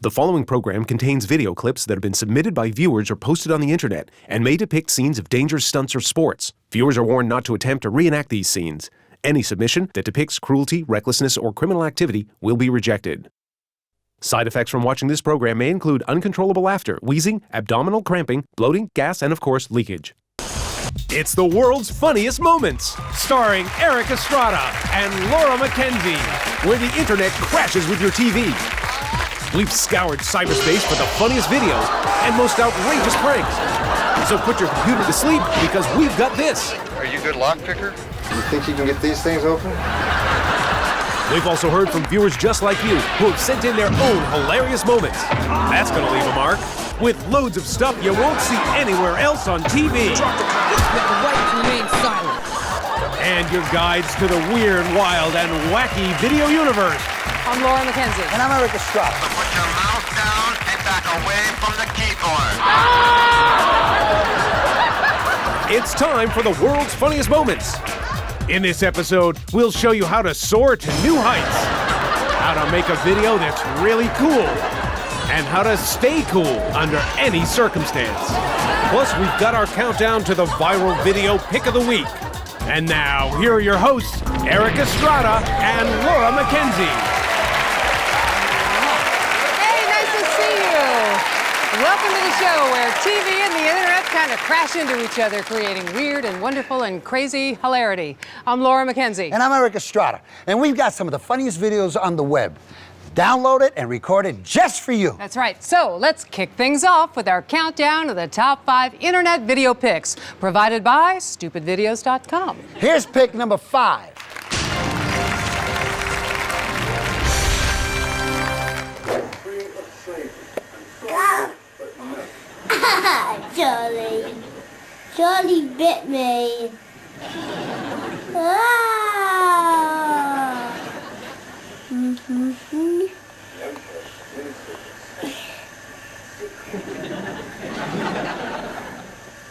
The following program contains video clips that have been submitted by viewers or posted on the internet and may depict scenes of dangerous stunts or sports. Viewers are warned not to attempt to reenact these scenes. Any submission that depicts cruelty, recklessness, or criminal activity will be rejected. Side effects from watching this program may include uncontrollable laughter, wheezing, abdominal cramping, bloating, gas, and of course, leakage. It's the world's funniest moments, starring Erik Estrada and Laura McKenzie, where the internet crashes with your TV. We've scoured cyberspace for the funniest videos and most outrageous pranks. So put your computer to sleep because we've got this. Are you a good lock picker? You think you can get these things open? We've also heard from viewers just like you who have sent in their own hilarious moments. That's going to leave a mark, with loads of stuff you won't see anywhere else on TV. With the right to remain silent. And your guides to the weird, wild, and wacky video universe. I'm Laura McKenzie. And I'm Erik Estrada. So put your mouth down and back away from the keyboard. It's time for the world's funniest moments. In this episode, we'll show you how to soar to new heights, how to make a video that's really cool, and how to stay cool under any circumstance. Plus, we've got our countdown to the viral video pick of the week. And now, here are your hosts, Erik Estrada and Laura McKenzie. Hey, nice to see you. Welcome to the show where TV and the internet kind of crash into each other, creating weird and wonderful and crazy hilarity. I'm Laura McKenzie. And I'm Erik Estrada. And we've got some of the funniest videos on the web. Download it and record it just for you. That's right. So let's kick things off with our countdown of the top 5 internet video picks, provided by stupidvideos.com. Here's pick number 5. Charlie bit me. Ah.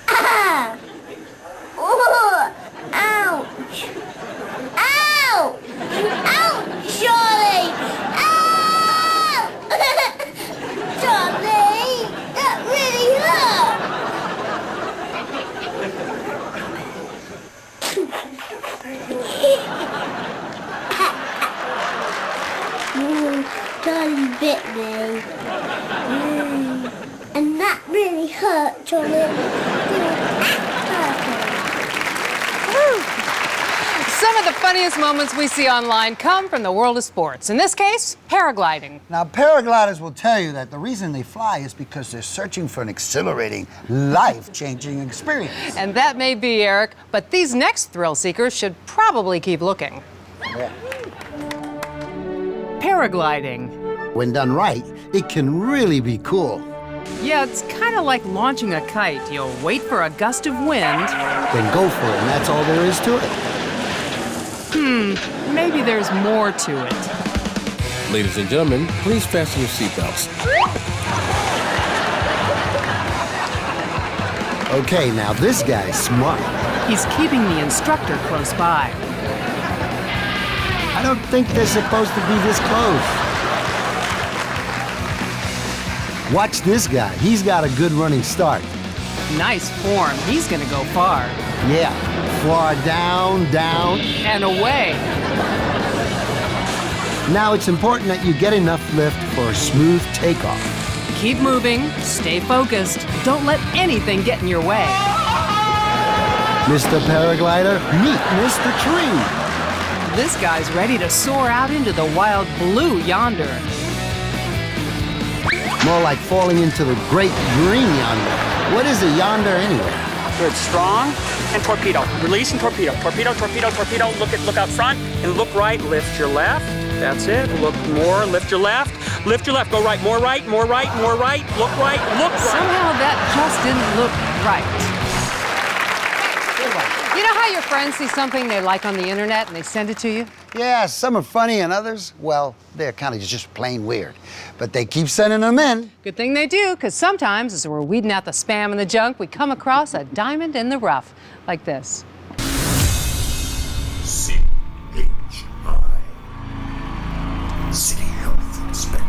Ah. Oh. Ouch. Ouch. Ouch, Charlie. Ow. Charlie, that really hurt. Charlie bit me. And that really hurt, Charlie. Some of the funniest moments we see online come from the world of sports. In this case, paragliding. Now, paragliders will tell you that the reason they fly is because they're searching for an exhilarating, life-changing experience. And that may be, Eric, but these next thrill seekers should probably keep looking. Yeah. Paragliding. When done right, it can really be cool. Yeah, it's kind of like launching a kite. You'll wait for a gust of wind. Then go for it, and that's all there is to it. Maybe there's more to it. Ladies and gentlemen, please fasten your seatbelts. Okay, now this guy's smart. He's keeping the instructor close by. I don't think they're supposed to be this close. Watch this guy. He's got a good running start. Nice form. He's gonna go far. Yeah, far down, down. And away. Now it's important that you get enough lift for a smooth takeoff. Keep moving. Stay focused. Don't let anything get in your way. Mr. Paraglider, meet Mr. Tree. This guy's ready to soar out into the wild blue yonder. More like falling into the great green yonder. What is a yonder anyway? Good, strong, and torpedo. Release and torpedo. Torpedo, torpedo, torpedo. Look out front and look right. Lift your left. That's it. Look more. Lift your left. Lift your left. Go right. More right. More right. More right. Look right. Look right. Somehow that just didn't look right. You know how your friends see something they like on the internet and they send it to you? Yeah, some are funny and others, well, they're kind of just plain weird. But they keep sending them in. Good thing they do, because sometimes as we're weeding out the spam and the junk, we come across a diamond in the rough, like this. C.H.I. City Health Inspector.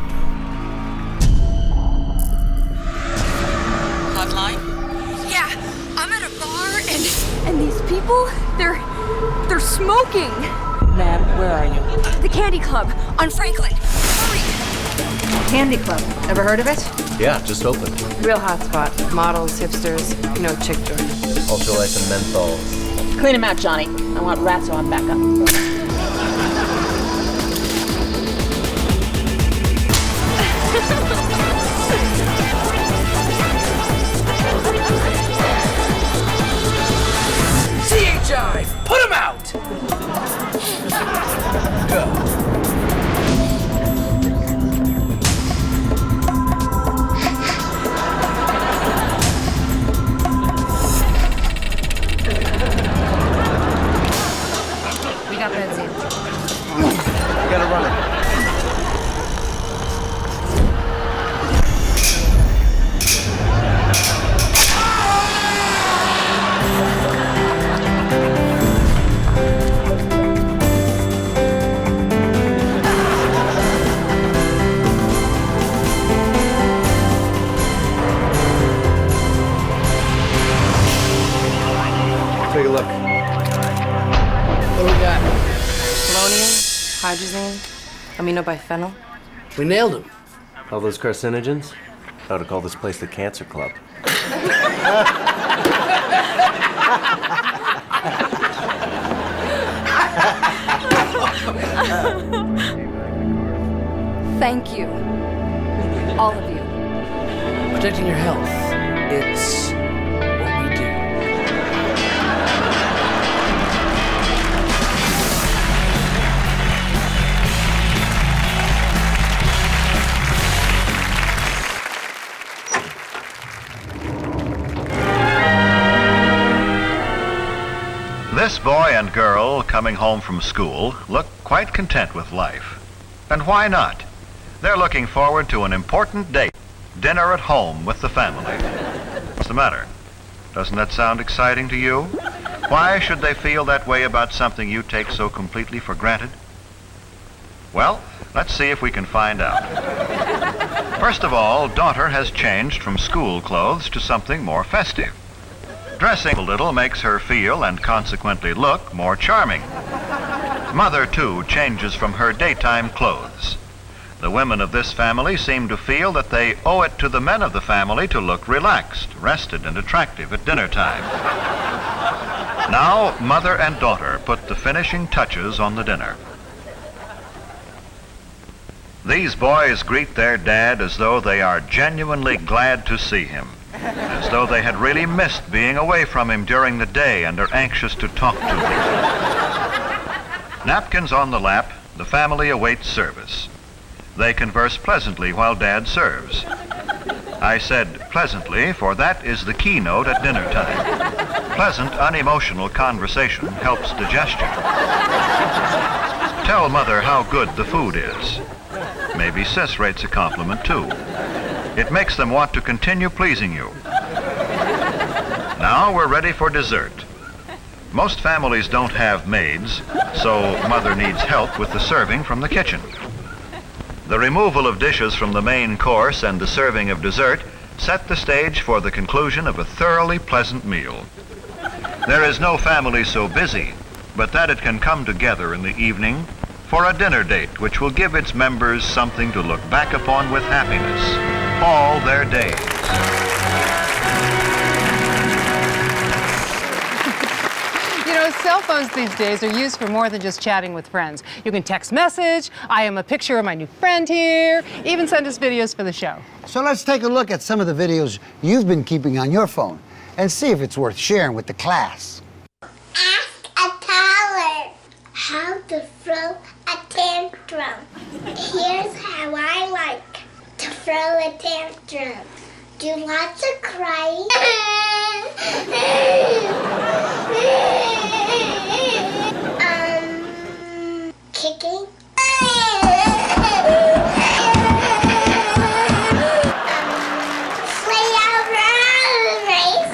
smoking! Ma'am, where are you? The Candy Club on Franklin. Hurry! Candy Club. Ever heard of it? Yeah, just opened. Real hot spot. Models, hipsters, no chick joint. Ultralights and menthols. Clean him out, Johnny. I want rats on backup. CHI! Put him out! Go. We got benzene. You gotta run it. Take a look. What do we got? Polonium, hydrazine, aminobiphenyl. We nailed him. All those carcinogens? I ought to call this place the Cancer Club. Thank you. All of you. Protecting your health. It's what we do. This boy and girl coming home from school look quite content with life. And why not? They're looking forward to an important date, dinner at home with the family. What's the matter? Doesn't that sound exciting to you? Why should they feel that way about something you take so completely for granted? Well, let's see if we can find out. First of all, daughter has changed from school clothes to something more festive. Dressing a little makes her feel and consequently look more charming. Mother, too, changes from her daytime clothes. The women of this family seem to feel that they owe it to the men of the family to look relaxed, rested, and attractive at dinner time. Now, mother and daughter put the finishing touches on the dinner. These boys greet their dad as though they are genuinely glad to see him, as though they had really missed being away from him during the day and are anxious to talk to him. Napkins on the lap, the family awaits service. They converse pleasantly while Dad serves. I said pleasantly, for that is the keynote at dinner time. Pleasant, unemotional conversation helps digestion. Tell Mother how good the food is. Maybe Sis rates a compliment too. It makes them want to continue pleasing you. Now we're ready for dessert. Most families don't have maids, so Mother needs help with the serving from the kitchen. The removal of dishes from the main course and the serving of dessert set the stage for the conclusion of a thoroughly pleasant meal. There is no family so busy, but that it can come together in the evening for a dinner date which will give its members something to look back upon with happiness all their days. You know, cell phones these days are used for more than just chatting with friends. You can text message, I am a picture of my new friend here, even send us videos for the show. So let's take a look at some of the videos you've been keeping on your phone and see if it's worth sharing with the class. Ask a toddler how to throw a tantrum. Here's how I like to throw a tantrum. Do lots of crying. Kicking. Play out round race.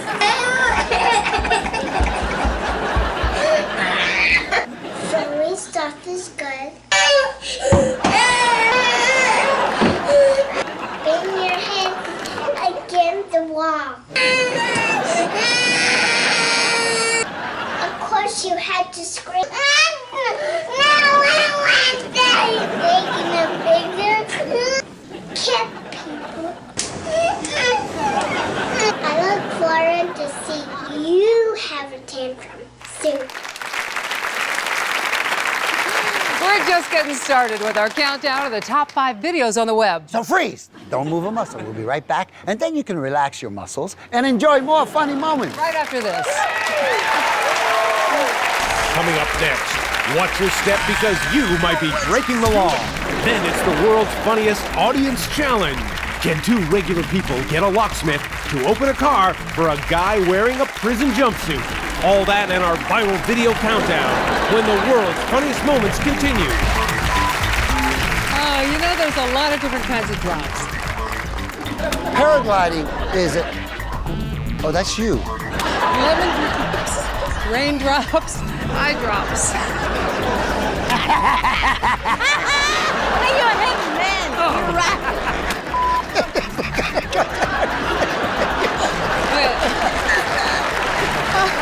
Throwing stuff is good. Bang your head against the wall. Of course you had to scream. getting started with our countdown of the top 5 videos on the web. So freeze. Don't move a muscle. We'll be right back. And then you can relax your muscles and enjoy more funny moments. Right after this. Coming up next, watch your step because you might be breaking the law. Then it's the world's funniest audience challenge. Can 2 regular people get a locksmith to open a car for a guy wearing a prison jumpsuit? All that and our viral video countdown when the world's funniest moments continue. Oh, you know there's a lot of different kinds of drops. Paragliding is a... Oh, that's you. Lemon drops, raindrops, eye drops. You're a heavy man. You're right.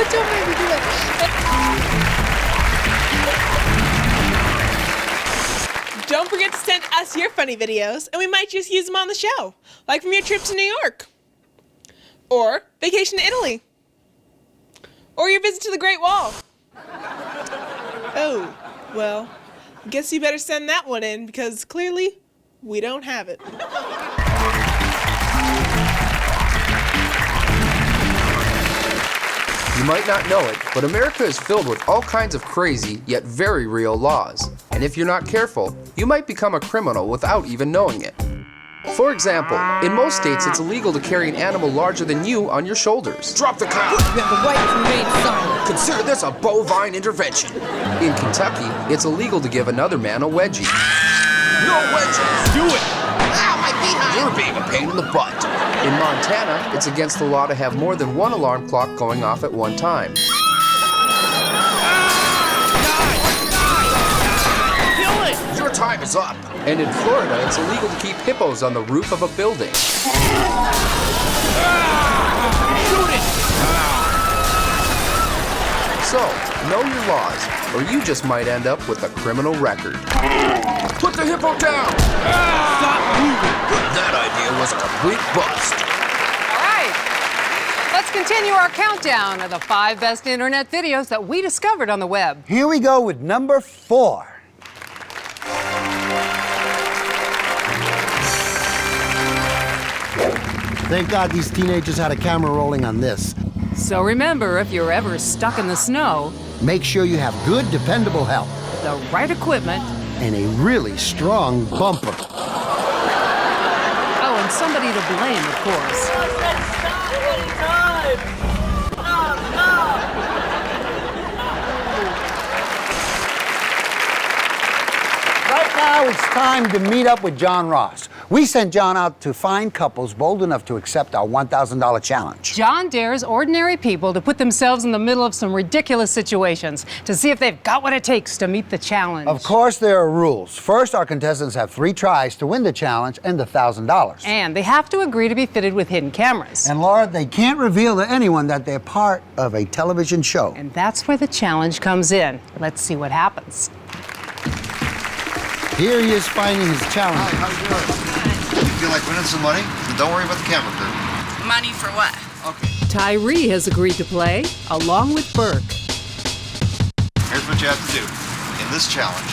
Don't make me do that. Don't forget to send us your funny videos, and we might just use them on the show, like from your trip to New York, or vacation to Italy, or your visit to the Great Wall. Oh, well, I guess you better send that one in, because clearly, we don't have it. You might not know it, but America is filled with all kinds of crazy, yet very real laws. And if you're not careful, you might become a criminal without even knowing it. For example, in most states it's illegal to carry an animal larger than you on your shoulders. Drop the cow! You have the right to remain silent. Consider this a bovine intervention. In Kentucky, it's illegal to give another man a wedgie. No wedges! Do it! Ow, my behind! You're being a pain in the butt. In Montana, it's against the law to have more than one alarm clock going off at one time. Kill it! Your time is up. And in Florida, it's illegal to keep hippos on the roof of a building. Shoot it! So, know your laws, or you just might end up with a criminal record. Put the hippo down! Stop moving! That idea was a complete bust. All right. Let's continue our countdown of the 5 best internet videos that we discovered on the web. Here we go with number 4. Thank God these teenagers had a camera rolling on this. So remember, if you're ever stuck in the snow, make sure you have good, dependable help. The right equipment. And a really strong bumper. Oh, and somebody to blame, of course. Right now, it's time to meet up with John Ross. We sent John out to find couples bold enough to accept our $1,000 challenge. John dares ordinary people to put themselves in the middle of some ridiculous situations to see if they've got what it takes to meet the challenge. Of course, there are rules. First, our contestants have 3 tries to win the challenge and the $1,000. And they have to agree to be fitted with hidden cameras. And Laura, they can't reveal to anyone that they're part of a television show. And that's where the challenge comes in. Let's see what happens. Here he is finding his challenge. Hi, how you doing? You feel like winning some money? Then don't worry about the camera crew. Money for what? Okay. Tyree has agreed to play, along with Burke. Here's what you have to do. In this challenge,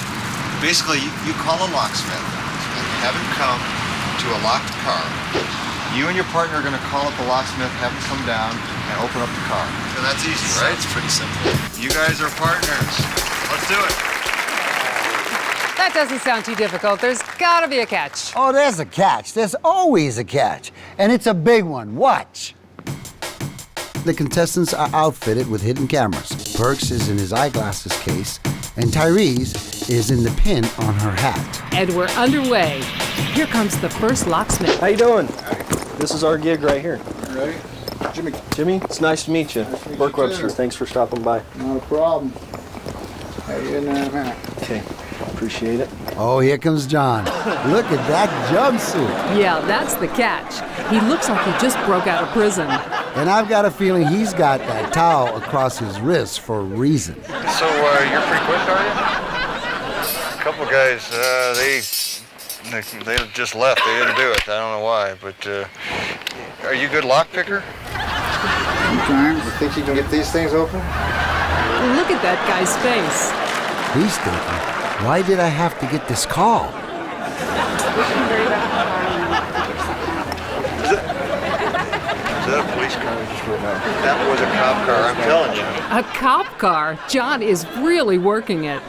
basically you call a locksmith and have him come to a locked car. You and your partner are going to call up the locksmith, have him come down, and open up the car. So that's easy, right? It's pretty simple. You guys are partners. Let's do it. That doesn't sound too difficult. There's gotta be a catch. Oh, there's a catch. There's always a catch. And it's a big one. Watch. The contestants are outfitted with hidden cameras. Burke's is in his eyeglasses case, and Tyree's is in the pin on her hat. And we're underway. Here comes the first locksmith. How you doing? This is our gig right here. Ready? Jimmy, it's nice to meet you. Burke Webster, thanks for stopping by. Not a problem. How you in there, man? Okay, appreciate it. Oh, here comes John. Look at that jumpsuit. Yeah, that's the catch. He looks like he just broke out of prison. And I've got a feeling he's got that towel across his wrist for a reason. So, you're pretty quick, are you? A couple guys, they just left. They didn't do it. I don't know why, but are you a good lock picker? Sometimes. You think you can get these things open? Look at that guy's face. He's thinking, Why did I have to get this call? Is that a police car? That was a cop car, I'm telling you. A cop car? John is really working it.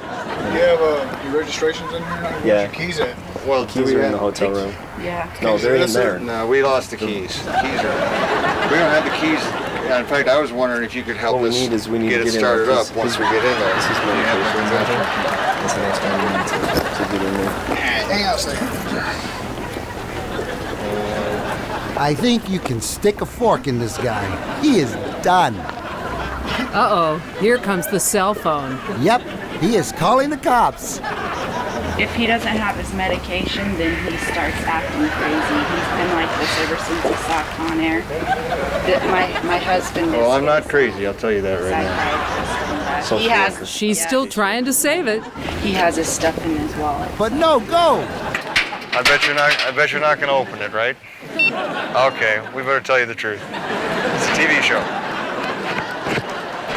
You have your registrations in here? Where's your keys at? Well, Keys are in the hotel room. Yeah. No, they're in there. No, we lost the keys. The keys are. We don't have the keys. Yeah, in fact, I was wondering if you could help us get it started up once we get in there. This is medication. That's the next time we need to get in there. Hang on a second. I think you can stick a fork in this guy. He is done. Uh-oh, here comes the cell phone. Yep, he is calling the cops. If he doesn't have his medication, then he starts acting crazy. He's been like this ever since he saw Con Air. My husband is... Well, I'm not crazy, I'll tell you that right now. He has... She's still trying to save it. He has his stuff in his wallet. But no, go! I bet you're not going to open it, right? Okay, we better tell you the truth. It's a TV show.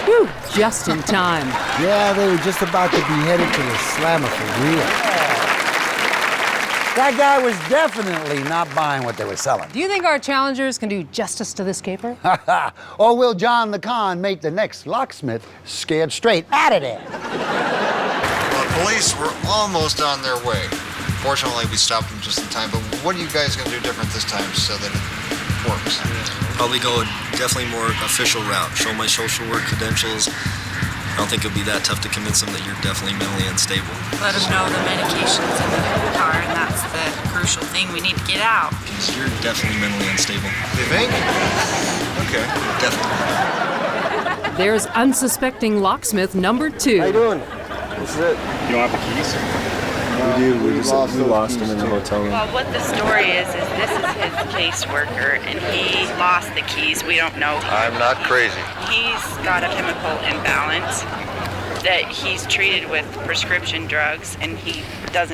Whew, just in time. Yeah, they were just about to be headed to the slammer for real. That guy was definitely not buying what they were selling. Do you think our challengers can do justice to this caper? Or will John the Con make the next locksmith scared straight out of there? The police were almost on their way. Fortunately, we stopped them just in time, but what are you guys going to do different this time so that it works? Probably go a definitely more official route. Show my social work credentials. I don't think it'll be that tough to convince them that you're definitely mentally unstable. Let them know the medication's in the car, and that's the crucial thing we need to get out. Because you're definitely mentally unstable. You think? Okay. Definitely. There's unsuspecting locksmith number 2. How you doing? This is it. You don't have the keys? We do. We lost him in the hotel room. Well, what the story is this is his caseworker, and he lost the keys. We don't know. I'm not crazy. He's got a chemical imbalance that he's treated with prescription drugs, and he I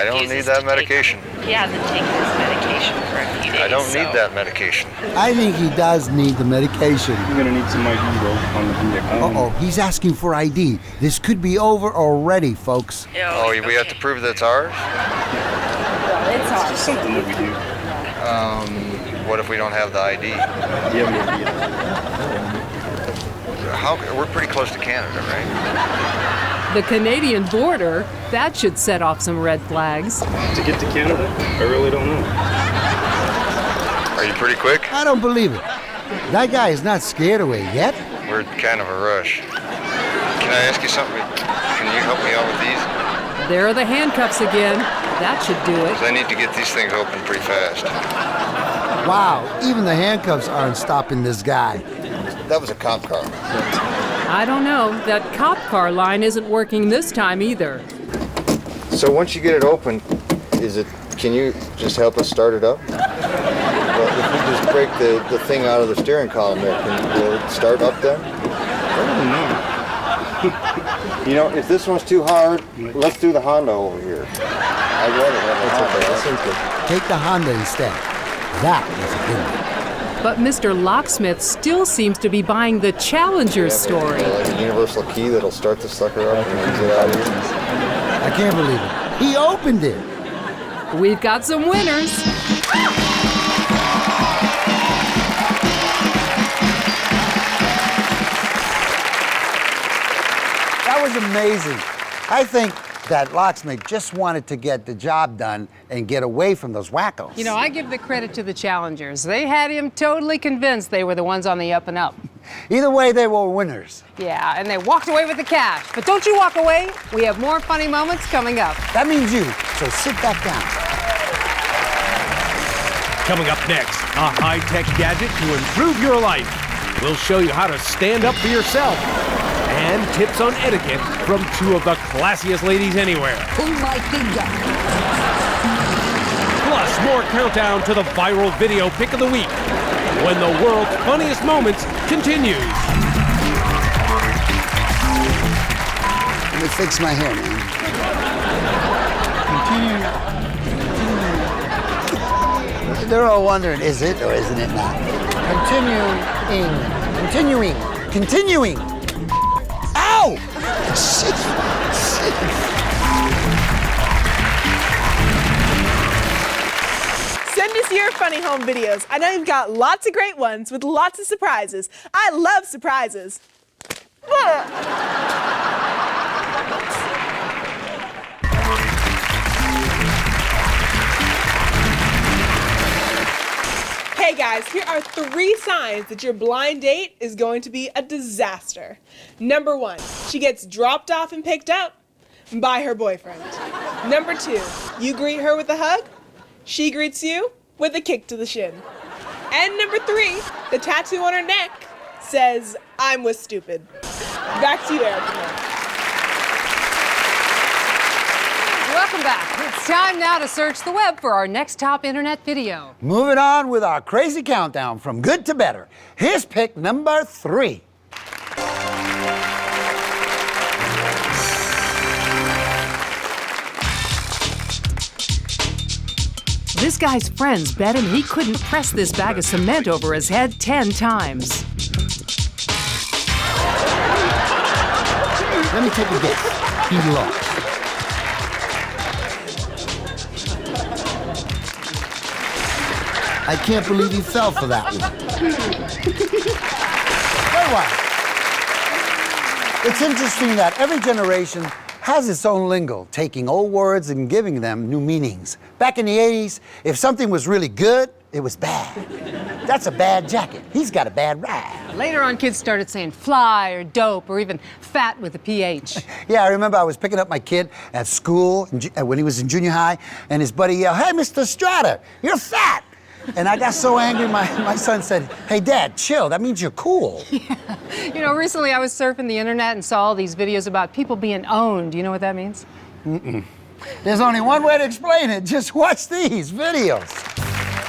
don't need that medication. He hasn't taken his medication for a few days. I don't need that medication. I think he does need the medication. You're going to need some ID, though, on the vehicle. Uh-oh, he's asking for ID. This could be over already, folks. Oh, we have to prove that's ours? It's ours. It's just something that we do. What if we don't have the ID? You have no idea. We're pretty close to Canada, right? The Canadian border, that should set off some red flags. To get to Canada? I really don't know. Are you pretty quick? I don't believe it. That guy is not scared away yet. We're kind of a rush. Can I ask you something? Can you help me out with these? There are the handcuffs again. That should do it. 'Cause I need to get these things open pretty fast. Wow, even the handcuffs aren't stopping this guy. That was a cop car. I don't know. That cop car line isn't working this time either. So once you get it open, can you just help us start it up? Well, if we just break the thing out of the steering column there, will it start up then? You know, if this one's too hard, let's do the Honda over here. I'd rather have the Honda. That seems good. Take the Honda instead. That was a good one. But Mr. Locksmith still seems to be buying the Challenger's story. Like a universal key that'll start the sucker up and get out of here. I can't believe it. He opened it. We've got some winners. That was amazing. I think that locksmith just wanted to get the job done and get away from those wackos. You know, I give the credit to the challengers. They had him totally convinced they were the ones on the up and up. Either way, they were winners. Yeah, and they walked away with the cash. But don't you walk away. We have more funny moments coming up. That means you, so sit back down. Coming up next, a high-tech gadget to improve your life. We'll show you how to stand up for yourself. And tips on etiquette from 2 of the classiest ladies anywhere. Pull my finger. Plus, more countdown to the viral video pick of the week when the world's funniest moments continues. Let me fix my hair, man. Continue. They're all wondering, is it or isn't it not? Continuing. Ow! Shit. Send us your funny home videos. I know you've got lots of great ones with lots of surprises. I love surprises. Hey guys, here are 3 signs that your blind date is going to be a disaster. Number 1, she gets dropped off and picked up by her boyfriend. Number 2, you greet her with a hug. She greets you with a kick to the shin. And number 3, the tattoo on her neck says, "I'm with stupid." Back to you, Erik. Welcome back. It's time now to search the web for our next top internet video. Moving on with our crazy countdown from good to better. Here's pick number 3. This guy's friends bet him he couldn't press this bag of cement over his head 10 times. Let me take a guess. He lost. I can't believe he fell for that one. Anyway, it's interesting that every generation has its own lingo, taking old words and giving them new meanings. Back in the 80s, if something was really good, it was bad. That's a bad jacket. He's got a bad ride. Later on, kids started saying fly or dope or even fat with a PH. Yeah, I remember I was picking up my kid at school when he was in junior high, and his buddy yelled, "Hey, Mr. Estrada, you're fat!" And I got so angry, my son said, "Hey, Dad, chill. That means you're cool." Yeah. You know, recently I was surfing the internet and saw all these videos about people being owned. You know what that means? Mm-mm. There's only one way to explain it. Just watch these videos.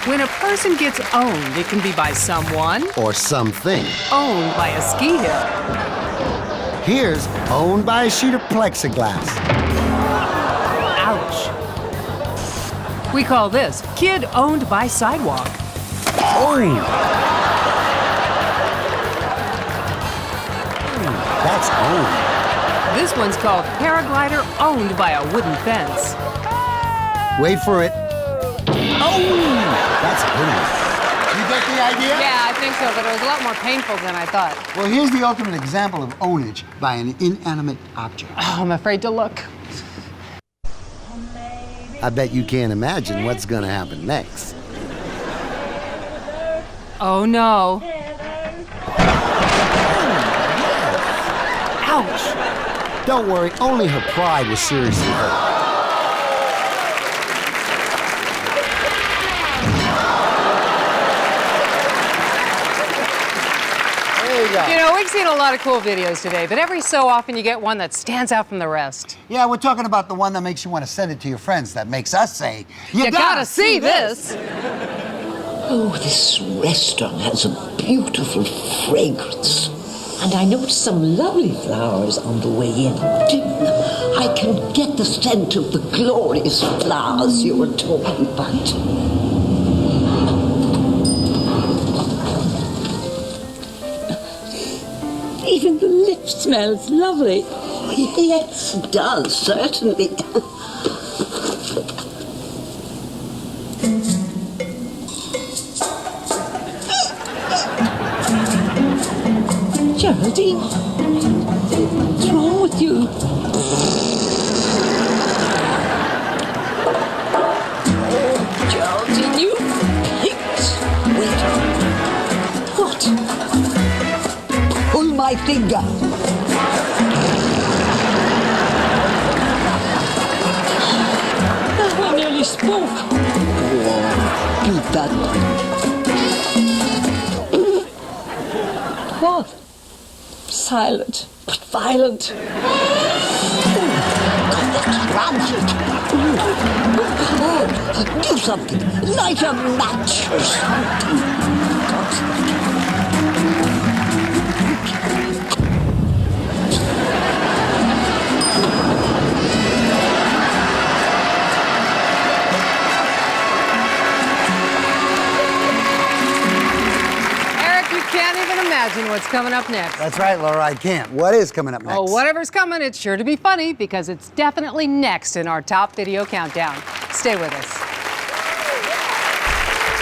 When a person gets owned, it can be by someone or something. Owned by a ski hill. Here's owned by a sheet of plexiglass. Ouch. We call this kid owned by sidewalk. Oh! That's owned. This one's called paraglider owned by a wooden fence. Wait for it. Oh! That's owned. You get the idea? Yeah, I think so, but it was a lot more painful than I thought. Well, here's the ultimate example of ownage by an inanimate object. Oh, I'm afraid to look. I bet you can't imagine what's gonna happen next. Oh no. Ouch! Don't worry, only her pride was seriously hurt. You know, we've seen a lot of cool videos today, but every so often you get one that stands out from the rest. Yeah, we're talking about the one that makes you want to send it to your friends, that makes us say, you gotta see this. Oh, this restaurant has a beautiful fragrance. And I noticed some lovely flowers on the way in. I can get the scent of the glorious flowers you were talking about. Even the lift smells lovely. Yes, it does, certainly. Geraldine, what's wrong with you? Oh, Geraldine, you pigs. Wait. What? Pull my finger. I nearly spoke. Oh, beat that. What? Silent, but violent. Oh, do something. Light a match or something. Can't even imagine what's coming up next. That's right, Laura, I can't. What is coming up next? Oh, whatever's coming, it's sure to be funny because it's definitely next in our top video countdown. Stay with us.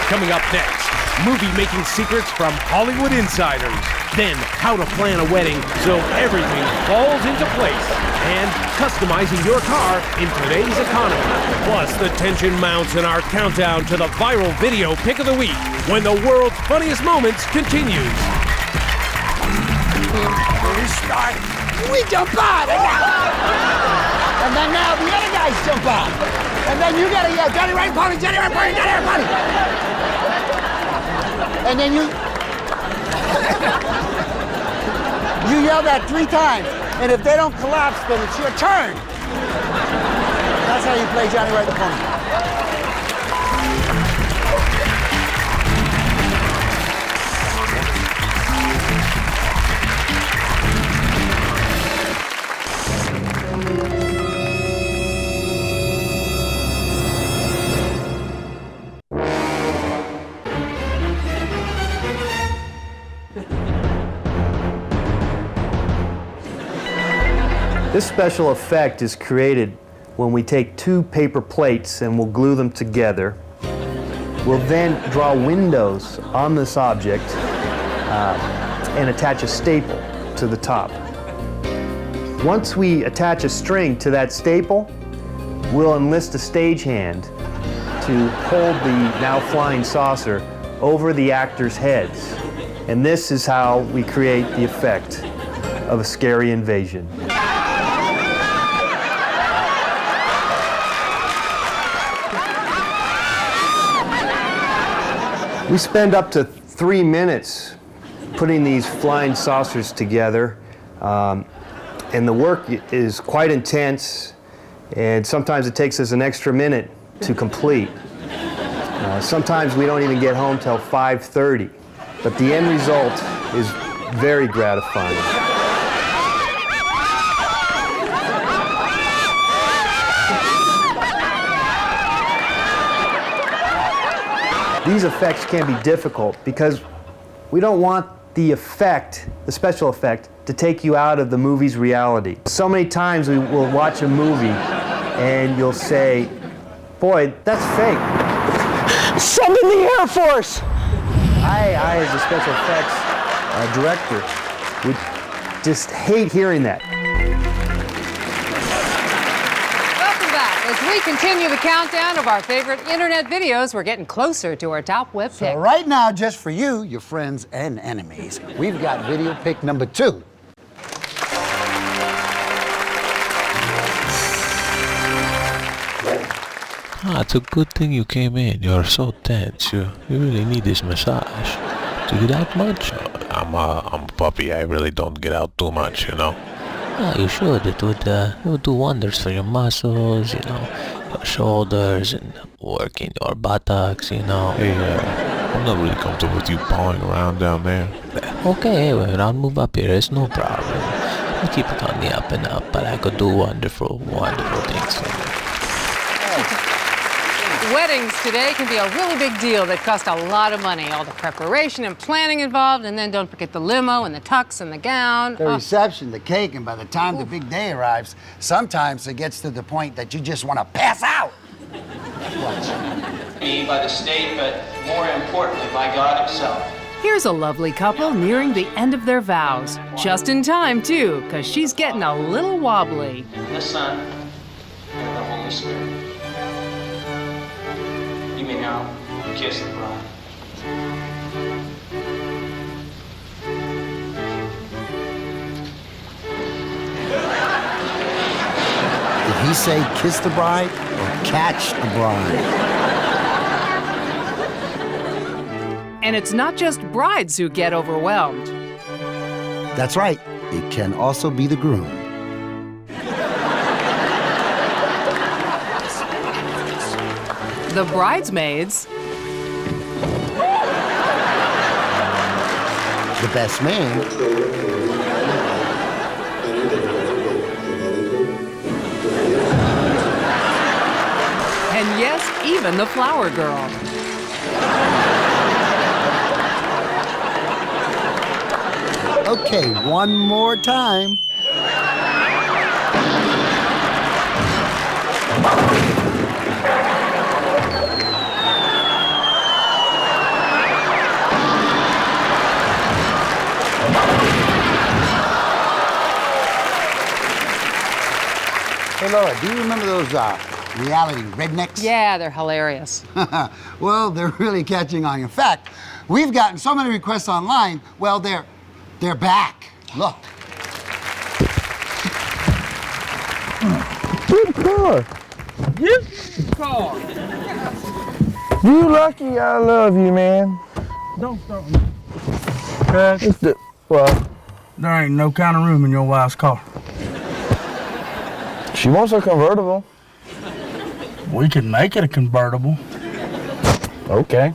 Coming up next, movie-making secrets from Hollywood insiders. Then, how to plan a wedding so everything falls into place. And customizing your car in today's economy. Plus, the tension mounts in our countdown to the viral video pick of the week when the world's funniest moments continues. We start. We jump on. And then now the other guys jump on. And then you gotta yell, Johnny Right Pony, Johnny Right Pony, Johnny Right Pony. And then you yell that 3 times. And if they don't collapse, then it's your turn. That's how you play Johnny Right the Pony. This special effect is created when we take 2 paper plates and we'll glue them together. We'll then draw windows on this object and attach a staple to the top. Once we attach a string to that staple, we'll enlist a stagehand to hold the now flying saucer over the actors' heads. And this is how we create the effect of a scary invasion. We spend up to 3 minutes putting these flying saucers together, and the work is quite intense, and sometimes it takes us an extra minute to complete. Sometimes we don't even get home till 5:30, but the end result is very gratifying. These effects can be difficult because we don't want the effect, the special effect, to take you out of the movie's reality. So many times we will watch a movie and you'll say, boy, that's fake. Send in the Air Force! I as a special effects director, would just hate hearing that. As we continue the countdown of our favorite internet videos, we're getting closer to our top web pick. So right now, just for you, your friends and enemies, we've got video pick number 2. It's a good thing you came in. You're so tense. You really need this massage. Do you get out much? I'm a puppy. I really don't get out too much, you know. Oh, you should. It would do wonders for your muscles, you know, your shoulders, and working your buttocks, you know. Hey, I'm not really comfortable with you pawing around down there. Okay, well, I'll move up here. It's no problem. I'll keep it on the up and up, but I could do wonderful, wonderful things for you. Weddings today can be a really big deal that cost a lot of money. All the preparation and planning involved, and then don't forget the limo and the tux and the gown. The reception, the cake, and by the time the big day arrives, sometimes it gets to the point that you just want to pass out. Watch. By the state, but more importantly, by God himself. Here's a lovely couple nearing the end of their vows. Just in time, too, because she's getting a little wobbly. The Son and the Holy Spirit. You may now kiss the bride. Did he say kiss the bride or catch the bride? And it's not just brides who get overwhelmed. That's right. It can also be the groom. The bridesmaids. The best man. And yes, even the flower girl. Okay, one more time. Hey, Laura, do you remember those reality rednecks? Yeah, they're hilarious. Well, they're really catching on. In fact, we've gotten so many requests online. Well, they're back. Look. Good car. Good car. You lucky I love you, man. Don't start with me. Cuz, well, there ain't no kind of room in your wife's car. She wants a convertible. We can make it a convertible. Okay.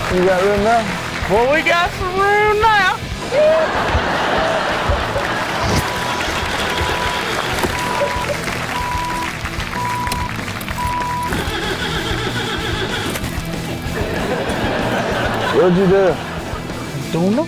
You got room now? Well, we got some room now. What'd you do? Don't know.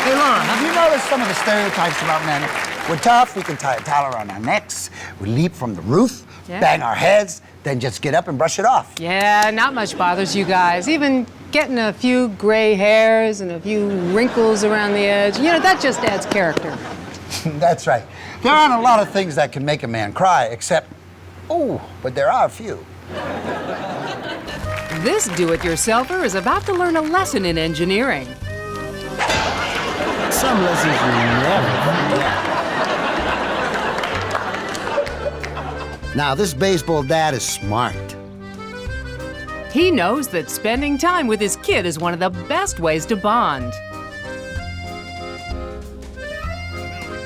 Hey, Laura, have you noticed some of the stereotypes about men? We're tough, we can tie a towel around our necks, we leap from the roof, bang our heads, then just get up and brush it off. Yeah, not much bothers you guys. Even getting a few gray hairs and a few wrinkles around the edge, you know, that just adds character. That's right. There aren't a lot of things that can make a man cry, except, but there are a few. This do-it-yourselfer is about to learn a lesson in engineering. Some lessons you never forget. Now, this baseball dad is smart. He knows that spending time with his kid is one of the best ways to bond.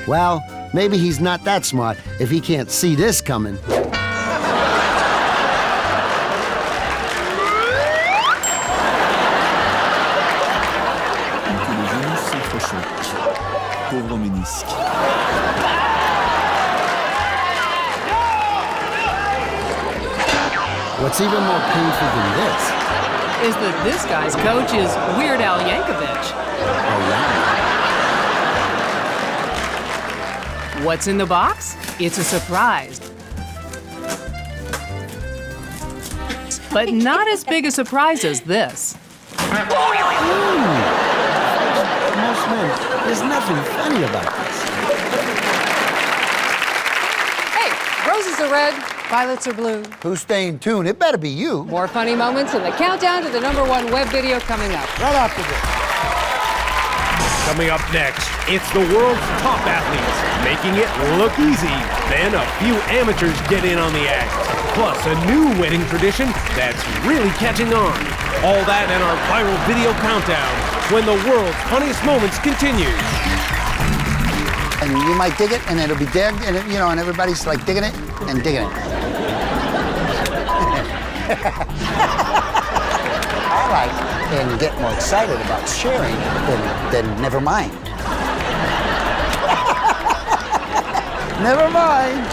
Well, maybe he's not that smart if he can't see this coming. Pauvre ménisque. What's even more painful than this is that this guy's coach is Weird Al Yankovic. What's in the box? It's a surprise. But not as big a surprise as this. Most men, there's nothing funny about this. Hey, roses are red, violets are blue. Who's staying tuned? It better be you. More funny moments in the countdown to the #1 web video coming up. Right after this. Coming up next, it's the world's top athletes, making it look easy. Then a few amateurs get in on the act. Plus a new wedding tradition that's really catching on. All that and our viral video countdown when the world's funniest moments continues. And you might dig it, and it'll be digged, and and everybody's like digging it and digging it. I like and get more excited about sharing than never mind. Never mind.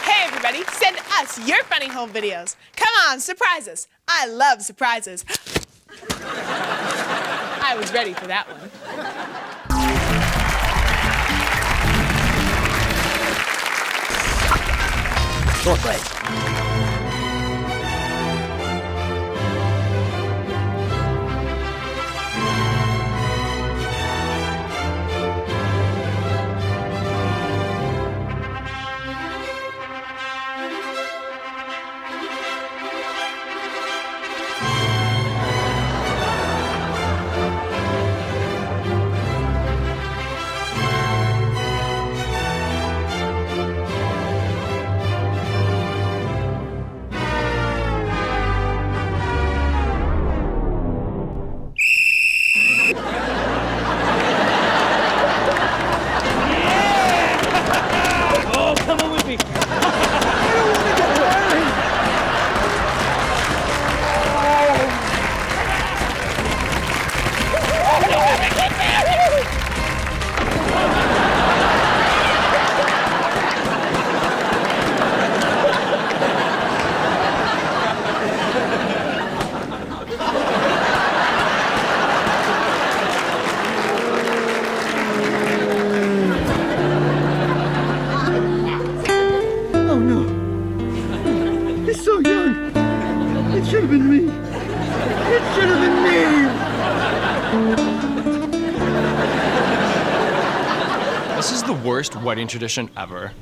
Hey everybody, send us your funny home videos. Come on, surprise us. I love surprises. I was ready for that one. Short break. Oh no. He's so young. It should have been me. It should have been me. This is the worst wedding tradition ever.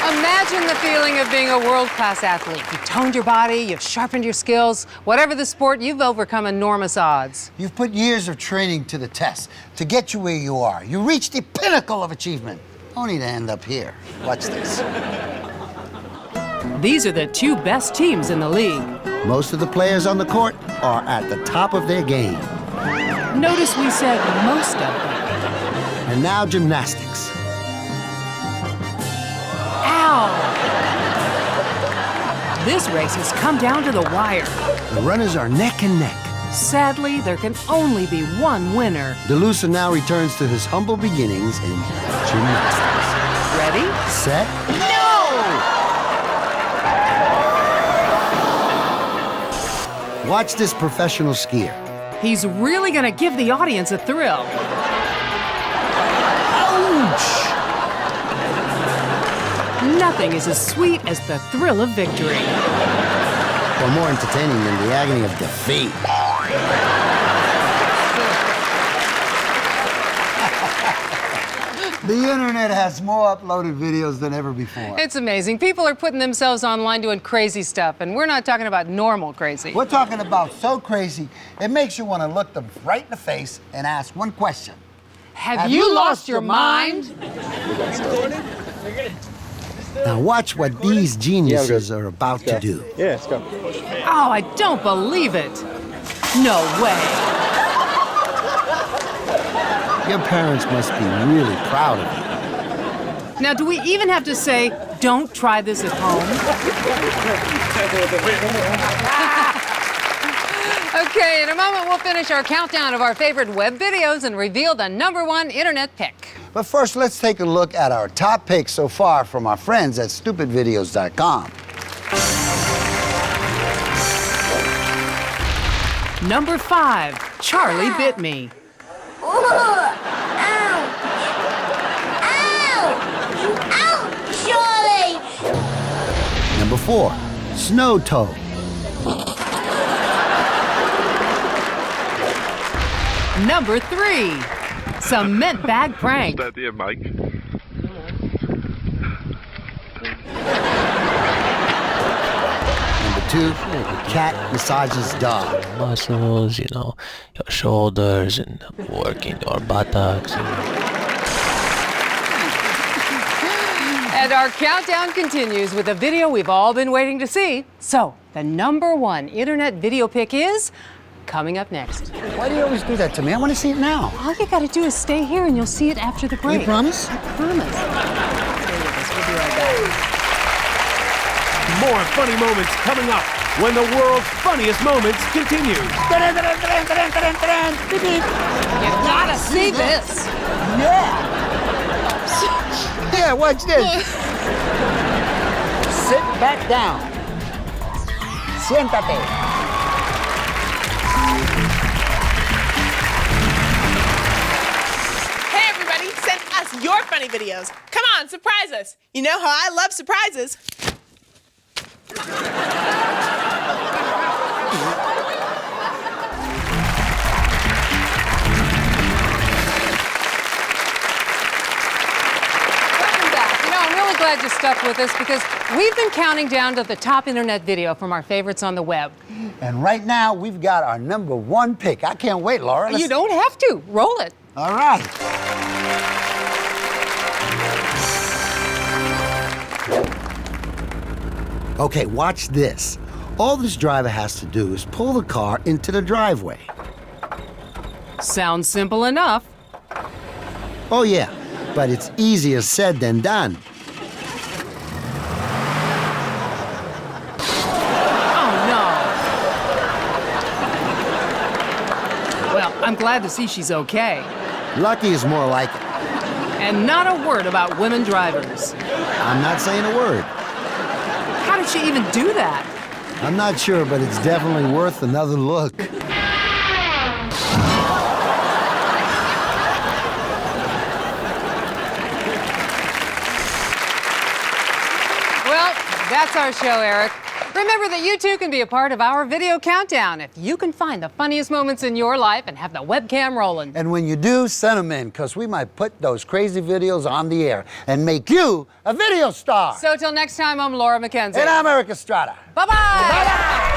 Imagine the feeling of being a world-class athlete. You've toned your body, you've sharpened your skills. Whatever the sport, you've overcome enormous odds. You've put years of training to the test to get you where you are. You reached the pinnacle of achievement, only to end up here. Watch this. These are the two best teams in the league. Most of the players on the court are at the top of their game. Notice we said most of them. And now gymnastics. Ow! This race has come down to the wire. The runners are neck and neck. Sadly, there can only be one winner. DeLuca now returns to his humble beginnings in gymnastics. Ready? Set. Watch this professional skier. He's really gonna give the audience a thrill. Ouch! Nothing is as sweet as the thrill of victory. Or more entertaining than the agony of defeat. The internet has more uploaded videos than ever before. It's amazing. People are putting themselves online doing crazy stuff, and we're not talking about normal crazy. We're talking about so crazy, it makes you want to look them right in the face and ask one question. Have you lost your mind? Now watch what these geniuses are about to do. Yeah, let's go. Oh, I don't believe it. No way. Your parents must be really proud of you. Now, do we even have to say, don't try this at home? Okay, in a moment we'll finish our countdown of our favorite web videos and reveal the #1 internet pick. But first, let's take a look at our top picks so far from our friends at stupidvideos.com. Number 5, Charlie Bit Me. Charlie! Number 4, Snow Toe. Number 3, Cement Bag Prank. Number 2, Cat Massages Dog. Muscles, your shoulders, and working your buttocks. And our countdown continues with a video we've all been waiting to see. So, the #1 internet video pick is coming up next. Why do you always do that to me? I want to see it now. All you gotta do is stay here and you'll see it after the break. You promise? I promise. Stay with us. We'll be right back. More funny moments coming up when the world's funniest moments continue. You gotta see this. Yeah. Yeah, watch this. Sit back down. Siéntate. Hey everybody, send us your funny videos. Come on, surprise us. You know how I love surprises. Glad you stuck with us because we've been counting down to the top internet video from our favorites on the web. And right now, we've got our #1 pick. I can't wait, Laura. You don't have to. Roll it. All right. Okay, watch this. All this driver has to do is pull the car into the driveway. Sounds simple enough. Oh, yeah, but it's easier said than done. I'm glad to see she's okay. Lucky is more like it. And not a word about women drivers. I'm not saying a word. How did she even do that? I'm not sure, but it's definitely worth another look. Well, that's our show, Erik. Remember that you too can be a part of our video countdown if you can find the funniest moments in your life and have the webcam rolling. And when you do, send them in, because we might put those crazy videos on the air and make you a video star. So till next time, I'm Laura McKenzie. And I'm Erik Estrada. Bye-bye. Bye-bye.